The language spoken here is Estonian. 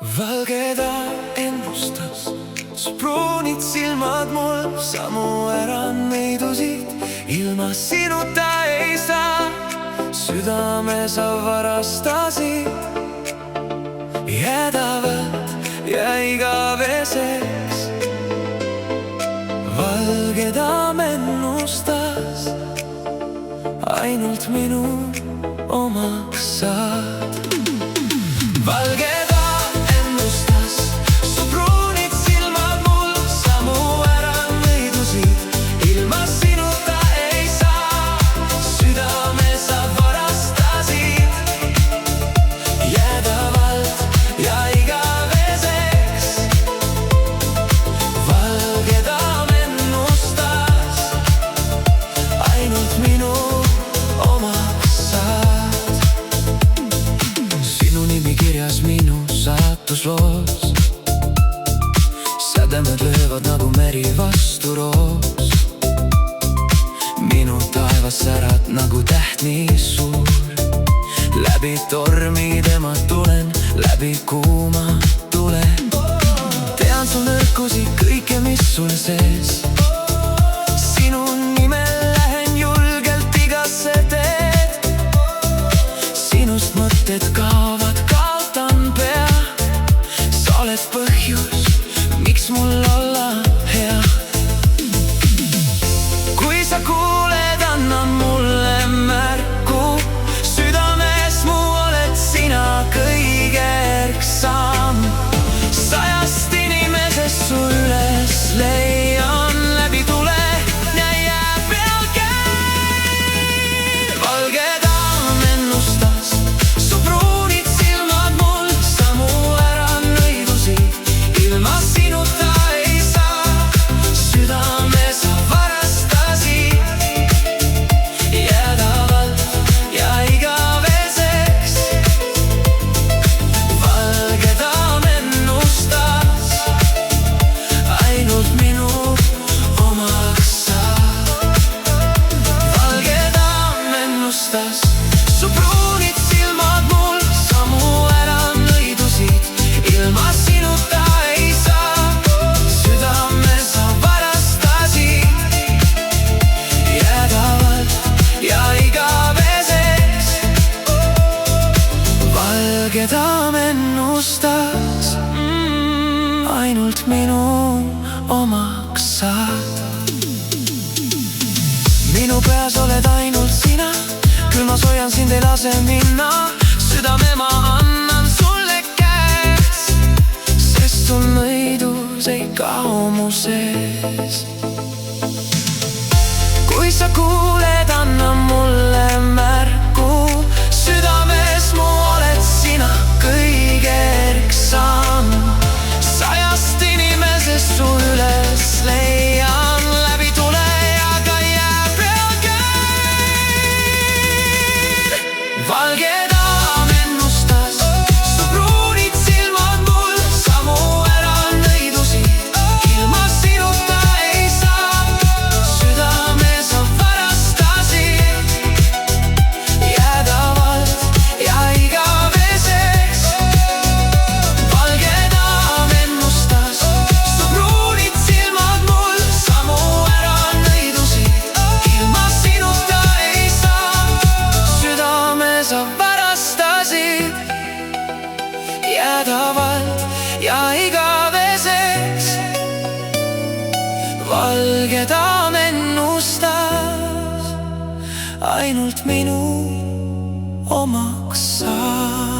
Valge ta ennustas, su pruunid silmad mul samu ära neidusid. Ilma sinuta ei saa, südame sa varastasid. Jäädavalt ja igaveseks. Valge ta ennustas, ainult minu omaks saad. Valge ta ennustas, su pruunid silmad mul samu ära neidusid. Ilma sinuta ei saa, südame sa varastasid. Jäädavalt ja igaveseks. Valge ta ennustas, ainult minu omaks saad. Sinu nimi kirjas minu saatusloos, sädemed löövad nagu meri vastu roos. Minu taevas särad nagu täht nii suur. Läbi tormide ma tulen, läbi kuuma tulen. Tean su nõrkusi, kõike mis sul sees. Sinu nimel lähen julgelt igasse teed. Sinust mõtted kaovad, kaotan pea. Sa oled põhjus, miks mul olla hea. Kui sa kuuled, anna mulle märku. Südames mu oled sina kõige erksam. 100 inimesest su üles leian läbi tule ja jää peal käin. Valge taam ennustas, su pruunid silmad mul samu ära nõidusid. Ilma sinuta ei saa, südame sa varastasid. Jäädavalt ja igaveseks. Valge taam ennustas, ainult minu omaks saad. Valge taam ennustas, su pruunid silmad mul samu ära nõidusid. Ilma sinuta ei saa, südame sa varastasid. Jäädavalt ja igaveseks. Valge taam ennustas, ainult minu omaks saad. Minu peas oled ainult sina, küll ma sojan sind, ei lase minna. Südame ma annan sulle käes, sest sul nõidus ei kao mu sees. Kui sa kuuled, anna mulle märku. Südames mu oled sina kõige erksam. 100 inimesest su üles leian läbi tule ja ka jää peal käin. Valge taam ennustas, su pruunid silmad mul samu ära nõidusid. Ilma sinuta ei saa, südame sa varastasid. Jäädavalt ja igaveseks. Valge taam ennustas, su pruunid silmad mul samu ära nõidusid. Ilma sinuta ei saa, südame sa varastasid. Jäädavalt ja igaveseks. Valge taam ennustas, ainult minu omaks saad.